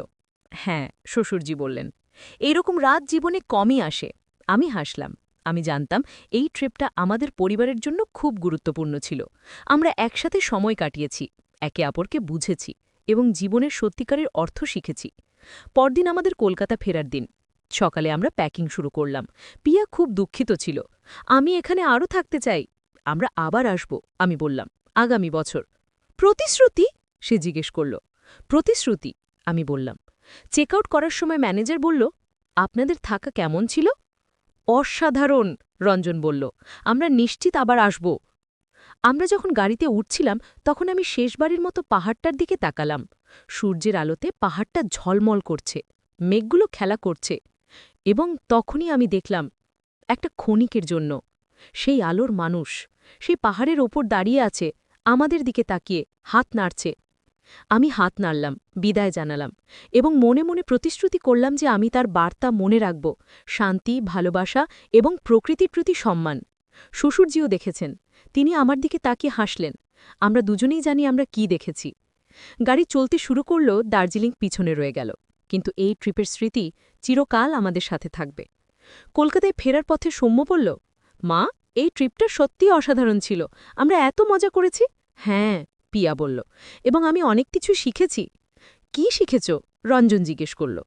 হ্যাঁ, শ্বশুরজি বললেন, এইরকম রাত জীবনে কমই আসে। আমি হাসলাম। আমি জানতাম এই ট্রিপটা আমাদের পরিবারের জন্য খুব গুরুত্বপূর্ণ ছিল। আমরা একসাথে সময় কাটিয়েছি, একে অপরকে বুঝেছি এবং জীবনের সত্যিকারের অর্থ শিখেছি। পরদিন আমাদের কলকাতা ফেরার দিন। সকালে আমরা প্যাকিং শুরু করলাম। পিয়া খুব দুঃখিত ছিল। আমি এখানে আরও থাকতে চাই। আমরা আবার আসব, আমি বললাম, আগামী বছর। প্রতিশ্রুতি? সে জিজ্ঞেস করল। প্রতিশ্রুতি, আমি বললাম। চেক আউট করার সময় ম্যানেজার বলল, আপনাদের থাকা কেমন ছিল? অসাধারণ, রঞ্জন বলল। আমরা নিশ্চিত আবার আসব। আমরা যখন গাড়িতে উঠছিলাম, তখন আমি শেষবারের মতো পাহাড়টার দিকে তাকালাম। সূর্যের আলোতে পাহাড়টা ঝলমল করছে, মেঘগুলো খেলা করছে। এবং তখনই আমি দেখলাম, একটা ক্ষণিকের জন্য সেই আলোর মানুষ সেই পাহাড়ের ওপর দাঁড়িয়ে আছে, আমাদের দিকে তাকিয়ে হাত নাড়ছে। আমি হাত নাড়লাম, বিদায় জানালাম এবং মনে মনে প্রতিশ্রুতি করলাম যে আমি তার বার্তা মনে রাখব, শান্তি, ভালোবাসা এবং প্রকৃতির প্রতি সম্মান। শ্বশুরজিও দেখেছেন। তিনি আমার দিকে তাকিয়ে হাসলেন। আমরা দুজনেই জানি আমরা কি দেখেছি। গাড়ি চলতে শুরু করল, দার্জিলিং পিছনে রয়ে গেল। কিন্তু এই ট্রিপের স্মৃতি চিরকাল আমাদের সাথে থাকবে। কলকাতায় ফেরার পথে সৌম্য বলল, মা, এই ট্রিপটা সত্যিই অসাধারণ ছিল। আমরা এত মজা করেছি। হ্যাঁ, পিয়া বলল, এবং আমি অনেক কিছু শিখেছি। কি শিখেছ? রঞ্জন জিজ্ঞেস করল।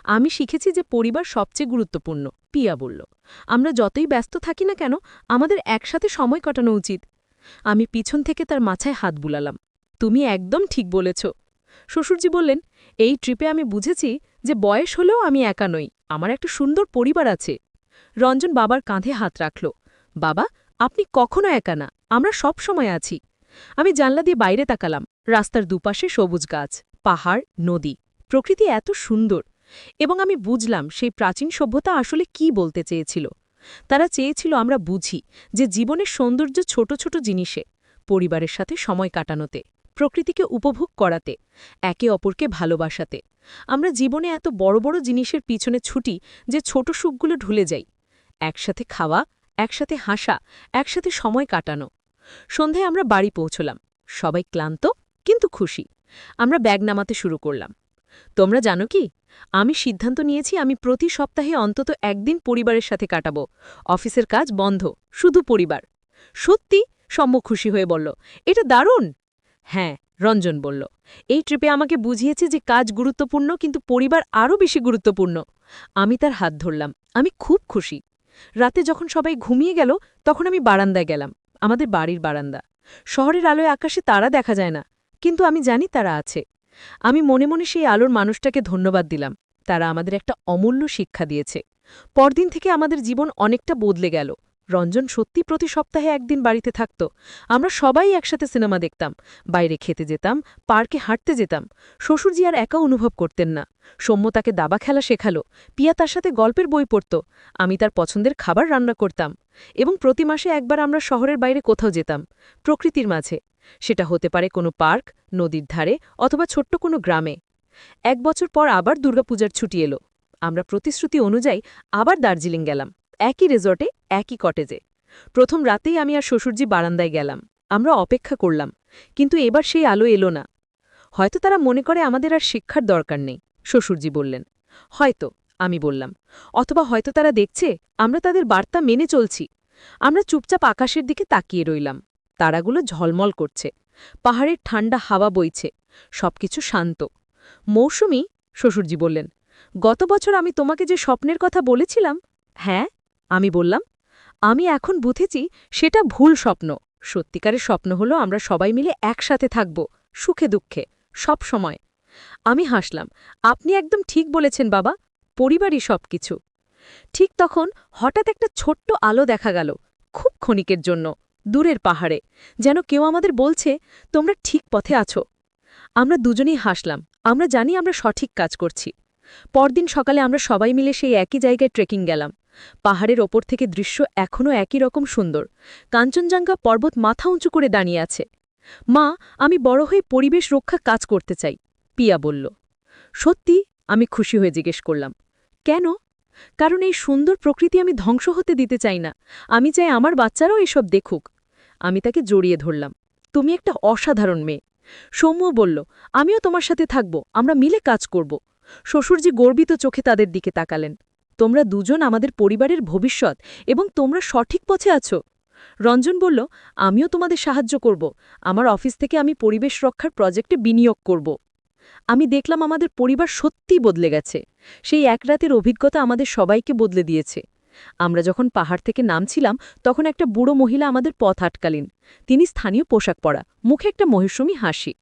আমি শিখেছি যে পরিবার সবচেয়ে গুরুত্বপূর্ণ, পিয়া বলল। আমরা যতই ব্যস্ত থাকি না কেন, আমাদের একসাথে সময় কাটানো উচিত। আমি পিছন থেকে তার মাথায় হাত বুলালাম। তুমি একদম ঠিক বলেছ। শ্বশুরজি বললেন, এই ট্রিপে আমি বুঝেছি যে বয়স হলেও আমি একা নই, আমার একটা সুন্দর পরিবার আছে। রঞ্জন বাবার কাঁধে হাত রাখল। বাবা, আপনি কখনো একা না, আমরা সব সময় আছি। আমি জানলা দিয়ে বাইরে তাকালাম। রাস্তার দুপাশে সবুজ গাছ, পাহাড়, নদী। প্রকৃতি এত সুন্দর। এবং আমি বুঝলাম সেই প্রাচীন সভ্যতা আসলে কি বলতে চেয়েছিল। তারা চেয়েছিল আমরা বুঝি যে জীবনের সৌন্দর্য ছোট ছোট জিনিসে, পরিবারের সাথে সময় কাটানোতে, প্রকৃতিকে উপভোগ করাতে, একে অপরকে ভালোবাসাতে। আমরা জীবনে এত বড় বড় জিনিসের পিছনে ছুটি যে ছোট সুখগুলো ঢুলে যাই। একসাথে খাওয়া, একসাথে হাসা, একসাথে সময় কাটানো। সন্ধ্যায় আমরা বাড়ি পৌঁছলাম, সবাই ক্লান্ত কিন্তু খুশি। আমরা ব্যাগ নামাতে শুরু করলাম। তোমরা জানো কি, আমি সিদ্ধান্ত নিয়েছি আমি প্রতি সপ্তাহে অন্তত একদিন পরিবারের সাথে কাটাবো। অফিসের কাজ বন্ধ, শুধু পরিবার। সত্যি? সম্মুখ খুশি হয়ে বলল, এটা দারুণ। হ্যাঁ, রঞ্জন বলল, এই ট্রিপে আমাকে বুঝিয়েছে যে কাজ গুরুত্বপূর্ণ কিন্তু পরিবার আরও বেশি গুরুত্বপূর্ণ। আমি তার হাত ধরলাম, আমি খুব খুশি। রাতে যখন সবাই ঘুমিয়ে গেল তখন আমি বারান্দায় গেলাম, আমাদের বাড়ির বারান্দা। শহরের আলোয় আকাশে তারা দেখা যায় না, কিন্তু আমি জানি তারা আছে। আমি মনে মনে সেই আলোর মানুষটাকে ধন্যবাদ দিলাম। তারা আমাদের একটা অমূল্য শিক্ষা দিয়েছে। পরদিন থেকে আমাদের জীবন অনেকটা বদলে গেল। রঞ্জন সত্যি প্রতি সপ্তাহে একদিন বাড়িতে থাকত। আমরা সবাই একসাথে সিনেমা দেখতাম, বাইরে খেতে যেতাম, পার্কে হাঁটতে যেতাম। শ্বশুরজি আর একা অনুভব করতেন না। সৌম্য তাকে দাবা খেলা শেখালো, পিয়া তার সাথে গল্পের বই পড়ত, আমি তার পছন্দের খাবার রান্না করতাম। এবং প্রতি মাসে একবার আমরা শহরের বাইরে কোথাও যেতাম, প্রকৃতির মাঝে। সেটা হতে পারে কোনো পার্ক, নদীর ধারে, অথবা ছোট্ট কোনো গ্রামে। 1 বছর পর আবার দুর্গাপূজার ছুটি এলো। আমরা প্রতিশ্রুতি অনুযায়ী আবার দার্জিলিং গেলাম, একই রিসর্টে, একই কটেজে। প্রথম রাতেই আমি আর শ্বশুরজি বারান্দায় গেলাম। আমরা অপেক্ষা করলাম, কিন্তু এবার সেই আলো এলো না। হয়তো তারা মনে করে আমাদের আর শিক্ষার দরকার নেই, শ্বশুরজি বললেন। হয়তো, আমি বললাম। অথবা হয়তো তারা দেখছে আমরা তাদের বার্তা মেনে চলছি। আমরা চুপচাপ আকাশের দিকে তাকিয়ে রইলাম। তারাগুলো ঝলমল করছে, পাহাড়ের ঠান্ডা হাওয়া বইছে, সবকিছু শান্ত। মৌসুমী, শ্বশুরজি বললেন, গত বছর আমি তোমাকে যে স্বপ্নের কথা বলেছিলাম। হ্যাঁ, আমি বললাম। আমি এখন বুঝেছি সেটা ভুল স্বপ্ন। সত্যিকারের স্বপ্ন হলো আমরা সবাই মিলে একসাথে থাকব, সুখে দুঃখে, সব সময়। আমি হাসলাম। আপনি একদম ঠিক বলেছেন বাবা, পরিবারই সবকিছু। ঠিক তখন হঠাৎ একটা ছোট্ট আলো দেখা গেল, খুব ক্ষণিকের জন্য, দূরের পাহাড়ে। যেন কেউ আমাদের বলছে, তোমরা ঠিক পথে আছো। আমরা দুজনেই হাসলাম। আমরা জানি আমরা সঠিক কাজ করছি। পরদিন সকালে আমরা সবাই মিলে সেই একই জায়গায় ট্রেকিং গেলাম। পাহাড়ের ওপর থেকে দৃশ্য এখনও একই রকম সুন্দর। কাঞ্চনজঙ্ঘা পর্বত মাথা উঁচু করে দাঁড়িয়ে আছে। মা, আমি বড় হয়ে পরিবেশ রক্ষা কাজ করতে চাই, পিয়া বলল। সত্যি? আমি খুশি হয়ে জিজ্ঞেস করলাম, কেন? কারণ এই সুন্দর প্রকৃতি আমি ধ্বংস হতে দিতে চাই না। আমি চাই আমার বাচ্চারাও এসব দেখুক। আমি তাকে জড়িয়ে ধরলাম। তুমি একটা অসাধারণ মেয়ে। সৌম্য বলল, আমিও তোমার সাথে থাকব, আমরা মিলে কাজ করব। শ্বশুরজি গর্বিত চোখে তাদের দিকে তাকালেন। তোমরা দুজন আমাদের পরিবারের ভবিষ্যৎ এবং তোমরা সঠিক পথে আছো। রঞ্জন বলল, আমিও তোমাদের সাহায্য করব। আমার অফিস থেকে আমি পরিবেশ রক্ষার প্রজেক্টে বিনিয়োগ করব। আমি দেখলাম আমাদের পরিবার সত্যিই বদলে গেছে। সেই এক রাতের অভিজ্ঞতা আমাদের সবাইকে বদলে দিয়েছে। আমরা যখন পাহাড় থেকে নামছিলাম তখন একটা বুড়ো মহিলা আমাদের পথ আটকালেন। তিনি স্থানীয় পোশাক পরা, মুখে একটা মহিষমী হাসি।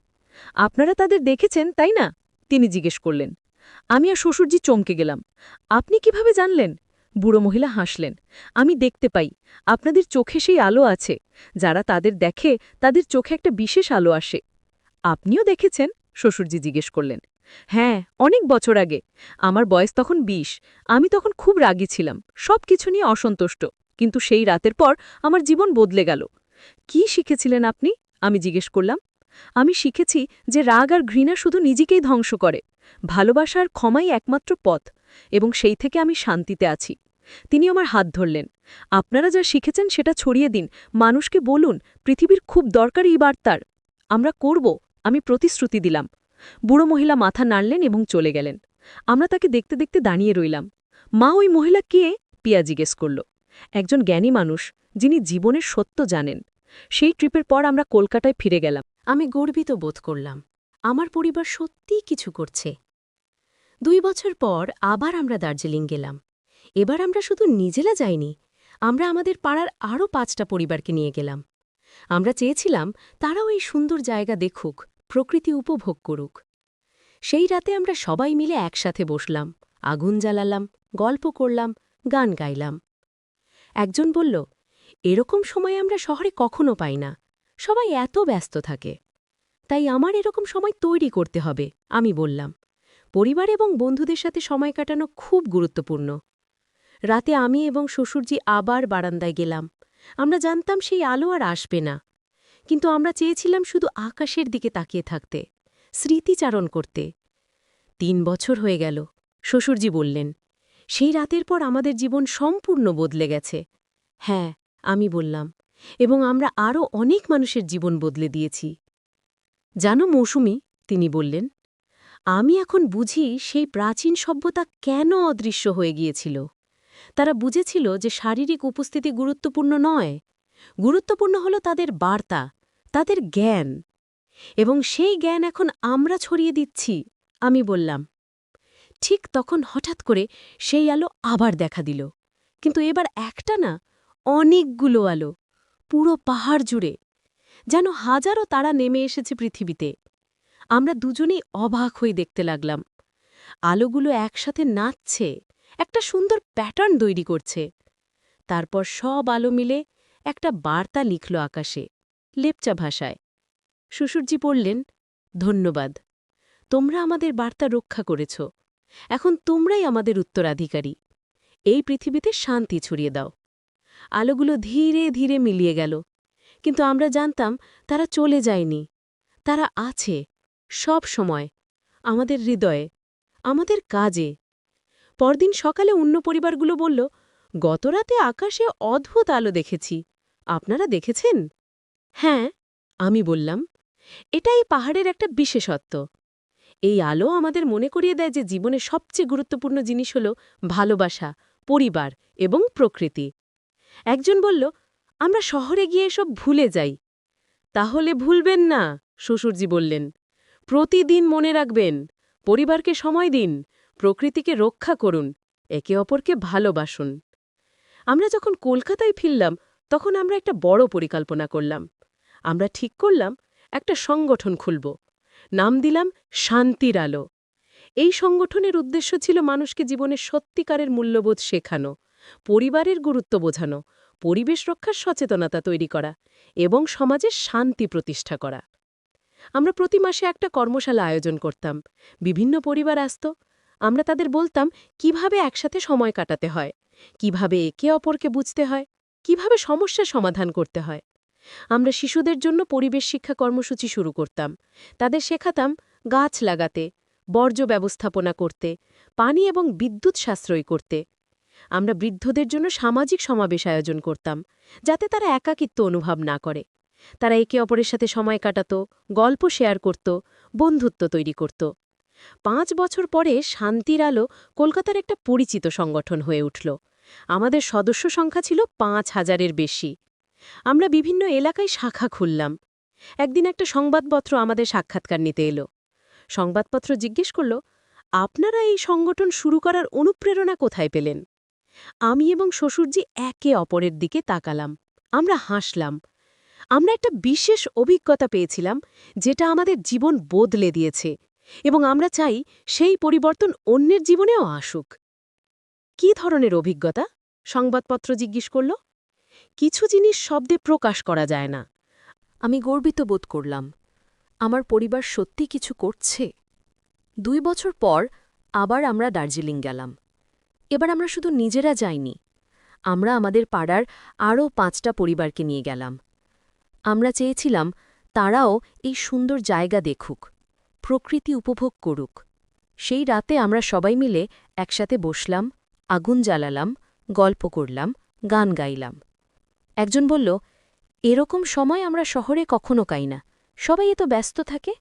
আপনারা তাদের দেখেছেন, তাই না? তিনি জিজ্ঞেস করলেন। আমি আর শ্বশুরজি চমকে গেলাম। আপনি কিভাবে জানলেন? বুড়ো মহিলা হাসলেন। আমি দেখতে পাই, আপনাদের চোখে সেই আলো আছে। যারা তাদের দেখে তাদের চোখে একটা বিশেষ আলো আসে। আপনিও দেখেছেন? শ্বশুরজি জিজ্ঞেস করলেন। হ্যাঁ, অনেক বছর আগে। আমার বয়স তখন 20। আমি তখন খুব রাগী ছিলাম, সব কিছু নিয়ে অসন্তুষ্ট। কিন্তু সেই রাতের পর আমার জীবন বদলে গেল। কি শিখেছিলেন আপনি? আমি জিজ্ঞেস করলাম। আমি শিখেছি যে রাগ আর ঘৃণা শুধু নিজেকেই ধ্বংস করে। ভালোবাসা আর ক্ষমাই একমাত্র পথ, এবং সেই থেকে আমি শান্তিতে আছি। তিনি আমার হাত ধরলেন। আপনারা যা শিখেছেন সেটা ছড়িয়ে দিন, মানুষকে বলুন পৃথিবীর খুব দরকারি এই বার্তার। আমরা করব, আমি প্রতিশ্রুতি দিলাম। বুড়ো মহিলা মাথা নাড়লেন এবং চলে গেলেন। আমরা তাকে দেখতে দেখতে দাঁড়িয়ে রইলাম। মা, ওই মহিলা কে? পিয়া জিজ্ঞেস করল। একজন জ্ঞানী মানুষ, যিনি জীবনের সত্য জানেন। সেই ট্রিপের পর আমরা কলকাতায় ফিরে গেলাম। আমি গর্বিত বোধ করলাম। আমার পরিবার সত্যিই কিছু করছে। 2 বছর পর আবার আমরা দার্জিলিং গেলাম। এবার আমরা শুধু নিজেরা যাইনি, আমরা আমাদের পাড়ার আরও 5টা পরিবারকে নিয়ে গেলাম। আমরা চেয়েছিলাম তারাও এই সুন্দর জায়গা দেখুক, প্রকৃতি উপভোগ করুক। সেই রাতে আমরা সবাই মিলে একসাথে বসলাম, আগুন জ্বালালাম, গল্প করলাম, গান গাইলাম। একজন বলল, এরকম সময় আমরা শহরে কখনো পাই না, সবাই এত ব্যস্ত থাকে। তাই আমার এরকম সময় তৈরি করতে হবে, আমি বললাম। পরিবার এবং বন্ধুদের সাথে সময় কাটানো খুব গুরুত্বপূর্ণ। রাতে আমি এবং শ্বশুরজি আবার বারান্দায় গেলাম। আমরা জানতাম সেই আলো আর আসবে না, কিন্তু আমরা চেয়েছিলাম শুধু আকাশের দিকে তাকিয়ে থাকতে, স্মৃতিচারণ করতে। ৩ বছর হয়ে গেল, শ্বশুরজি বললেন। সেই রাতের পর আমাদের জীবন সম্পূর্ণ বদলে গেছে। হ্যাঁ, আমি বললাম, এবং আমরা আরও অনেক মানুষের জীবন বদলে দিয়েছি। জানো মৌসুমী, তিনি বললেন, আমি এখন বুঝি সেই প্রাচীন সভ্যতা কেন অদৃশ্য হয়ে গিয়েছিল। তারা বুঝেছিল যে শারীরিক উপস্থিতি গুরুত্বপূর্ণ নয়, গুরুত্বপূর্ণ হল তাদের বার্তা, তাদের জ্ঞান। এবং সেই জ্ঞান এখন আমরা ছড়িয়ে দিচ্ছি, আমি বললাম। ঠিক তখন হঠাৎ করে সেই আলো আবার দেখা দিল, কিন্তু এবার একটা না, অনেকগুলো আলো, পুরো পাহাড় জুড়ে, যেন হাজারো তারা নেমে এসেছে পৃথিবীতে। আমরা দুজনেই অবাক হয়ে দেখতে লাগলাম। আলোগুলো একসাথে নাচছে, একটা সুন্দর প্যাটার্ন তৈরি করছে। তারপর সব আলো মিলে একটা বার্তা লিখল আকাশে, লেপচা ভাষায়। শ্বশুরজি পড়লেন, ধন্যবাদ, তোমরা আমাদের বার্তা রক্ষা করেছ। এখন তোমরাই আমাদের উত্তরাধিকারী। এই পৃথিবীতে শান্তি ছড়িয়ে দাও। আলোগুলো ধীরে ধীরে মিলিয়ে গেল, কিন্তু আমরা জানতাম তারা চলে যায়নি। তারা আছে, সব সময়, আমাদের হৃদয়ে, আমাদের কাজে। পরদিন সকালে অন্য পরিবারগুলো বলল, গতরাতে আকাশে অদ্ভুত আলো দেখেছি, আপনারা দেখেছেন? হ্যাঁ, আমি বললাম, এটাই পাহাড়ের একটা বিশেষত্ব। এই আলো আমাদের মনে করিয়ে দেয় যে জীবনে সবচেয়ে গুরুত্বপূর্ণ জিনিস হল ভালোবাসা, পরিবার এবং প্রকৃতি। একজন বলল, আমরা শহরে গিয়ে এসব ভুলে যাই। তাহলে ভুলবেন না, শ্বশুরজি বললেন। প্রতিদিন মনে রাখবেন, পরিবারকে সময় দিন, প্রকৃতিকে রক্ষা করুন, একে অপরকে ভালোবাসুন। আমরা যখন কলকাতায় ফিরলাম, তখন আমরা একটা বড় পরিকল্পনা করলাম। আমরা ঠিক করলাম একটা সংগঠন খুলব। নাম দিলাম শান্তির আলো। এই সংগঠনের উদ্দেশ্য ছিল মানুষকে জীবনে সত্যিকারের মূল্যবোধ শেখানো, পরিবারের গুরুত্ব বোঝানো, পরিবেশ রক্ষার সচেতনতা তৈরি করা এবং সমাজে শান্তি প্রতিষ্ঠা করা। আমরা প্রতি মাসে একটা কর্মশালা আয়োজন করতাম। বিভিন্ন পরিবার আসত। আমরা তাদের বলতাম কিভাবে একসাথে সময় কাটাতে হয়, কিভাবে একে অপরকে বুঝতে হয়, কিভাবে সমস্যার সমাধান করতে হয়। আমরা শিশুদের জন্য পরিবেশ শিক্ষা কর্মসূচি শুরু করতাম। তাদের শেখাতাম গাছ লাগাতে, বর্জ্য ব্যবস্থাপনা করতে, পানি এবং বিদ্যুৎ সাশ্রয় করতে। আমরা বৃদ্ধদের জন্য সামাজিক সমাবেশ আয়োজন করতাম, যাতে তারা একাকিত্ব অনুভব না করে। তারা একে অপরের সাথে সময় কাটাত, গল্প শেয়ার করত, বন্ধুত্ব তৈরি করত। ৫ বছর পরে শান্তির আলো কলকাতার একটা পরিচিত সংগঠন হয়ে উঠল। আমাদের সদস্য সংখ্যা ছিল ৫,০০০-এর বেশি। আমরা বিভিন্ন এলাকায় শাখা খুললাম। একদিন একটা সংবাদপত্র আমাদের সাক্ষাৎকার নিতে এলো। সংবাদপত্র জিজ্ঞেস করল, আপনারা এই সংগঠন শুরু করার অনুপ্রেরণা কোথায় পেলেন? আমি এবং শ্বশুরজি একে অপরের দিকে তাকালাম। আমরা হাসলাম। আমরা একটা বিশেষ অভিজ্ঞতা পেয়েছিলাম, যেটা আমাদের জীবন বদলে দিয়েছে, এবং আমরা চাই সেই পরিবর্তন অন্যের জীবনেও আসুক। কী ধরনের অভিজ্ঞতা? সংবাদপত্র জিজ্ঞেস করল। কিছু জিনিস শব্দে প্রকাশ করা যায় না। আমি গর্বিত বোধ করলাম। আমার পরিবার সত্যি কিছু করছে। ২ বছর পর আবার আমরা দার্জিলিং গেলাম। এবার আমরা শুধু নিজেরা যাইনি, আমরা আমাদের পাড়ার আরও ৫টা পরিবারকে নিয়ে গেলাম। আমরা চেয়েছিলাম তারাও এই সুন্দর জায়গা দেখুক, প্রকৃতি উপভোগ করুক। সেই রাতে আমরা সবাই মিলে একসাথে বসলাম, আগুন জ্বালালাম, গল্প করলাম, গান গাইলাম। একজন বলল, এরকম সময় আমরা শহরে কখনো পাই না, সবাই এত ব্যস্ত থাকে।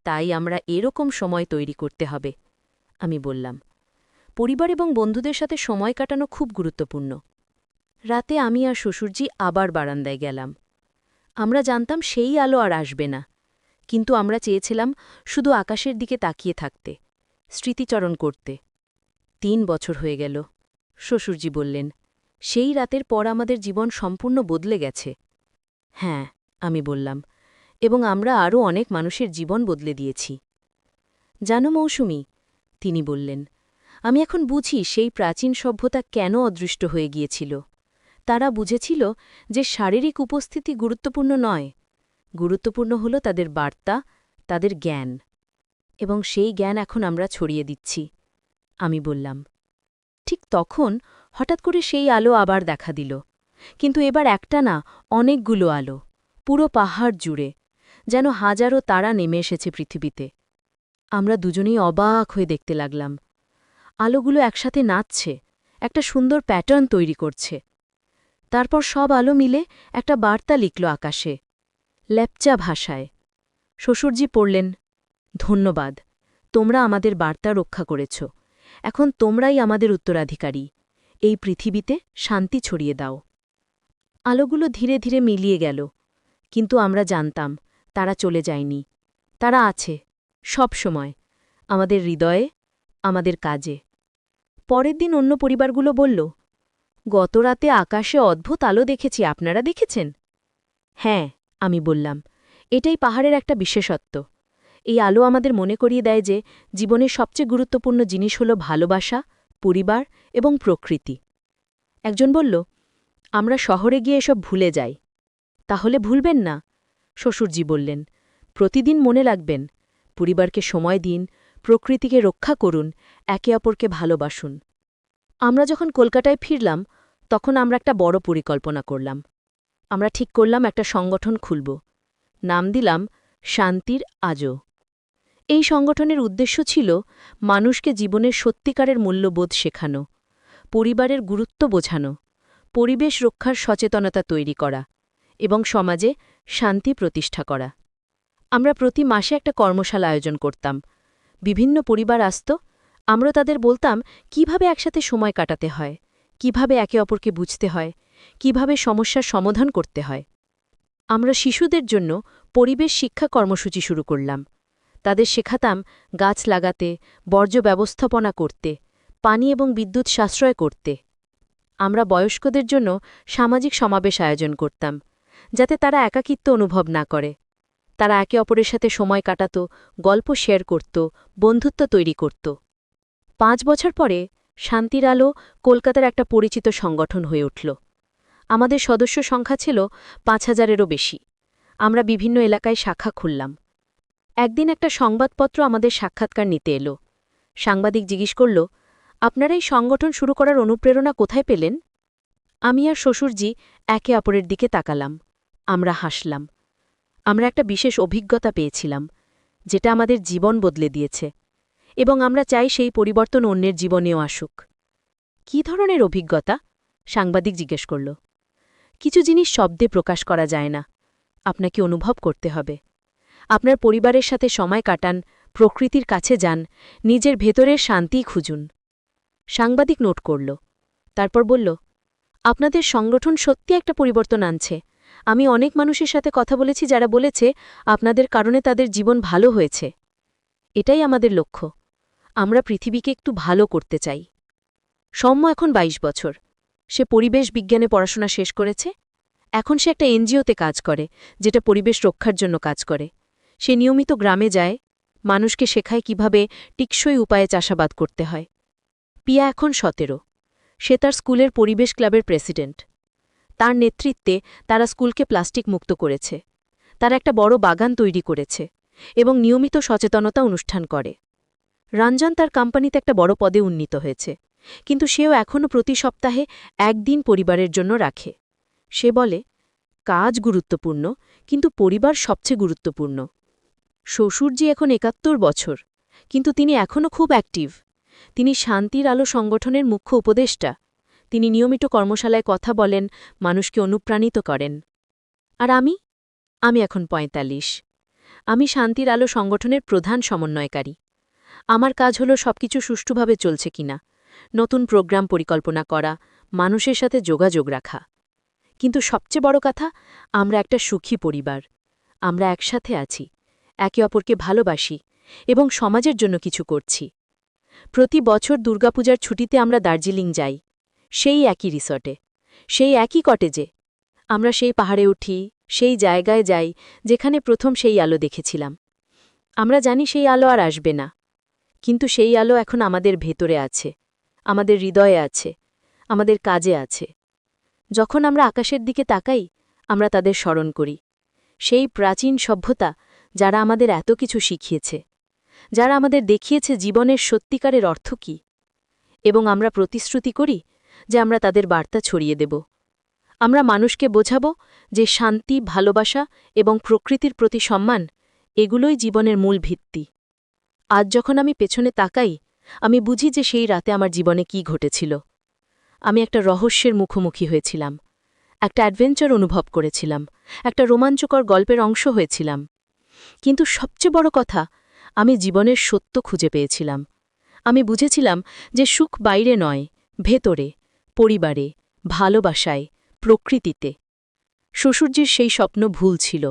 তাই আমরা এরকম সময় তৈরি করতে হবে, আমি বললাম। পরিবার এবং বন্ধুদের সাথে সময় কাটানো খুব গুরুত্বপূর্ণ। রাতে আমি আর শ্বশুরজি আবার বারান্দায় গেলাম। আমরা জানতাম সেই আলো আর আসবে না, কিন্তু আমরা চেয়েছিলাম শুধু আকাশের দিকে তাকিয়ে থাকতে, স্মৃতিচরণ করতে। ৩ বছর হয়ে গেল, শ্বশুরজি বললেন। সেই রাতের পর আমাদের জীবন সম্পূর্ণ বদলে গেছে। হ্যাঁ, আমি বললাম, এবং আমরা আরও অনেক মানুষের জীবন বদলে দিয়েছি। জানো মৌসুমী, তিনি বললেন, আমি এখন বুঝি সেই প্রাচীন সভ্যতা কেন অদৃষ্ট হয়ে গিয়েছিল। তারা বুঝেছিল যে শারীরিক উপস্থিতি গুরুত্বপূর্ণ নয়, গুরুত্বপূর্ণ হল তাদের বার্তা, তাদের জ্ঞান। এবং সেই জ্ঞান এখন আমরা ছড়িয়ে দিচ্ছি, আমি বললাম। ঠিক তখন হঠাৎ করে সেই আলো আবার দেখা দিল, কিন্তু এবার একটা না, অনেকগুলো আলো, পুরো পাহাড় জুড়ে, যেন হাজারো তারা নেমে এসেছে পৃথিবীতে। আমরা দুজনেই অবাক হয়ে দেখতে লাগলাম। আলোগুলো একসাথে নাচছে, একটা সুন্দর প্যাটার্ন তৈরি করছে। তারপর সব আলো মিলে একটা বার্তা লিখল আকাশে, লেপচা ভাষায়। শ্বশুরজি পড়লেন, ধন্যবাদ, তোমরা আমাদের বার্তা রক্ষা করেছ। এখন তোমরাই আমাদের উত্তরাধিকারী। এই পৃথিবীতে শান্তি ছড়িয়ে দাও। আলোগুলো ধীরে ধীরে মিলিয়ে গেল, কিন্তু আমরা জানতাম তারা চলে যায়নি। তারা আছে, সব সময়, আমাদের হৃদয়ে, আমাদের কাজে। পরের দিন অন্য পরিবারগুলো বলল, গতরাতে আকাশে অদ্ভুত আলো দেখেছি, আপনারা দেখেছেন? হ্যাঁ, আমি বললাম, এটাই পাহাড়ের একটা বিশেষত্ব। এই আলো আমাদের মনে করিয়ে দেয় যে জীবনের সবচেয়ে গুরুত্বপূর্ণ জিনিস হল ভালোবাসা, পরিবার এবং প্রকৃতি। একজন বলল, আমরা শহরে গিয়ে এসব ভুলে যাই। তাহলে ভুলবেন না, শ্বশুরজি বললেন, প্রতিদিন মনে রাখবেন, পরিবারকে সময় দিন, প্রকৃতিকে রক্ষা করুন, একে অপরকে ভালোবাসুন। আমরা যখন কলকাতায় ফিরলাম, তখন আমরা একটা বড় পরিকল্পনা করলাম। আমরা ঠিক করলাম একটা সংগঠন খুলব। নাম দিলাম শান্তির আজও। এই সংগঠনের উদ্দেশ্য ছিল মানুষকে জীবনের সত্যিকারের মূল্যবোধ শেখানো, পরিবারের গুরুত্ব বোঝানো, পরিবেশ রক্ষার সচেতনতা তৈরি করা এবং সমাজে শান্তি প্রতিষ্ঠা করা। আমরা প্রতি মাসে একটা কর্মশালা আয়োজন করতাম। বিভিন্ন পরিবার আসত, আমরা তাদের বলতাম কিভাবে একসাথে সময় কাটাতে হয়, কিভাবে একে অপরকে বুঝতে হয়, কিভাবে সমস্যার সমাধান করতে হয়। আমরা শিশুদের জন্য পরিবেশ শিক্ষা কর্মসূচি শুরু করলাম। তাদের শেখাতাম গাছ লাগাতে, বর্জ্য ব্যবস্থাপনা করতে, পানি এবং বিদ্যুৎ সাশ্রয় করতে। আমরা বয়স্কদের জন্য সামাজিক সমাবেশ আয়োজন করতাম, যাতে তারা একাকিত্ব অনুভব না করে। তারা একে অপরের সাথে সময় কাটাত, গল্প শেয়ার করত, বন্ধুত্ব তৈরি করত। 5 বছর পরে শান্তির আলো কলকাতার একটা পরিচিত সংগঠন হয়ে উঠল। আমাদের সদস্য সংখ্যা ছিল 5,000-এরও বেশি। আমরা বিভিন্ন এলাকায় শাখা খুললাম। একদিন একটা সংবাদপত্র আমাদের সাক্ষাৎকার নিতে এলো। সাংবাদিক জিজ্ঞেস করল, আপনারা এই সংগঠন শুরু করার অনুপ্রেরণা কোথায় পেলেন? আমি আর শ্বশুরজি একে অপরের দিকে তাকালাম। আমরা হাসলাম। আমরা একটা বিশেষ অভিজ্ঞতা পেয়েছিলাম, যেটা আমাদের জীবন বদলে দিয়েছে, এবং আমরা চাই সেই পরিবর্তন অন্যের জীবনেও আসুক। কী ধরনের অভিজ্ঞতা? সাংবাদিক জিজ্ঞেস করল। কিছু জিনিস শব্দে প্রকাশ করা যায় না, আপনাকে অনুভব করতে হবে। আপনার পরিবারের সাথে সময় কাটান, প্রকৃতির কাছে যান, নিজের ভেতরের শান্তি খুঁজুন। সাংবাদিক নোট করল, তারপর বলল, আপনাদের সংগঠন সত্যি একটা পরিবর্তন আনছে। আমি অনেক মানুষের সাথে কথা বলেছি যারা বলেছে আপনাদের কারণে তাদের জীবন ভালো হয়েছে। এটাই আমাদের লক্ষ্য। আমরা পৃথিবীকে একটু ভালো করতে চাই। সৌম্য এখন 22 বছর। সে পরিবেশ বিজ্ঞানে পড়াশোনা শেষ করেছে। এখন সে একটা এনজিওতে কাজ করে, যেটা পরিবেশ রক্ষার জন্য কাজ করে। সে নিয়মিত গ্রামে যায়, মানুষকে শেখায় কিভাবে টিকসই উপায়ে চাষাবাদ করতে হয়। পিয়া এখন 17। সে তার স্কুলের পরিবেশ ক্লাবের প্রেসিডেন্ট। তার নেতৃত্বে তারা স্কুলকে প্লাস্টিক মুক্ত করেছে। তারা একটা বড় বাগান তৈরি করেছে এবং নিয়মিত সচেতনতা অনুষ্ঠান করে। রঞ্জন তার কোম্পানিতে একটা বড় পদে উন্নীত হয়েছে, কিন্তু সেও এখনও প্রতি সপ্তাহে একদিন পরিবারের জন্য রাখে। সে বলে, কাজ গুরুত্বপূর্ণ, কিন্তু পরিবার সবচেয়ে গুরুত্বপূর্ণ। শ্বশুরজি এখন 71 বছর, কিন্তু তিনি এখনও খুব অ্যাক্টিভ। তিনি শান্তির আলো সংগঠনের মুখ্য উপদেষ্টা। তিনি নিয়মিত কর্মশালায় কথা বলেন, মানুষকে অনুপ্রাণিত করেন। আর আমি এখন 45। আমি শান্তির আলো সংগঠনের প্রধান সমন্বয়কারী। আমার কাজ হল সবকিছু সুষ্ঠুভাবে চলছে কিনা, নতুন প্রোগ্রাম পরিকল্পনা করা, মানুষের সাথে যোগাযোগ রাখা। কিন্তু সবচেয়ে বড় কথা, আমরা একটা সুখী পরিবার। আমরা একসাথে আছি, একে অপরকে ভালোবাসি এবং সমাজের জন্য কিছু করছি। প্রতি বছর দুর্গাপূজার ছুটিতে আমরা দার্জিলিং যাই, সেই একই রিসর্টে, সেই একই কটেজে। আমরা সেই পাহাড়ে উঠি, সেই জায়গায় যাই যেখানে প্রথম সেই আলো দেখেছিলাম। আমরা জানি সেই আলো আর আসবে না, কিন্তু সেই আলো এখন আমাদের ভেতরে আছে, আমাদের হৃদয়ে আছে, আমাদের কাজে আছে। যখন আমরা আকাশের দিকে তাকাই, আমরা তাদের স্মরণ করি, সেই প্রাচীন সভ্যতা যারা আমাদের এত কিছু শিখিয়েছে, যারা আমাদের দেখিয়েছে জীবনের সত্যিকারের অর্থ কী। এবং আমরা প্রতিশ্রুতি করি, যে আমরা তাদের বার্তা ছড়িয়ে দেব। আমরা মানুষকে বোঝাব যে শান্তি, ভালোবাসা এবং প্রকৃতির প্রতি সম্মান এগুলোই জীবনের মূল ভিত্তি। আজ যখন আমি পেছনে তাকাই, আমি বুঝি যে সেই রাতে আমার জীবনে কি ঘটেছিল। আমি একটা রহস্যের মুখোমুখি হয়েছিলাম, একটা অ্যাডভেঞ্চার অনুভব করেছিলাম, একটা রোমাঞ্চকর গল্পের অংশ হয়েছিলাম। কিন্তু সবচেয়ে বড় কথা, আমি জীবনের সত্য খুঁজে পেয়েছিলাম। আমি বুঝেছিলাম যে সুখ বাইরে নয়, ভেতরে, পরিবারে, ভালোবাসায়, প্রকৃতিতে। শ্বশুরজির সেই স্বপ্ন ভুল ছিল।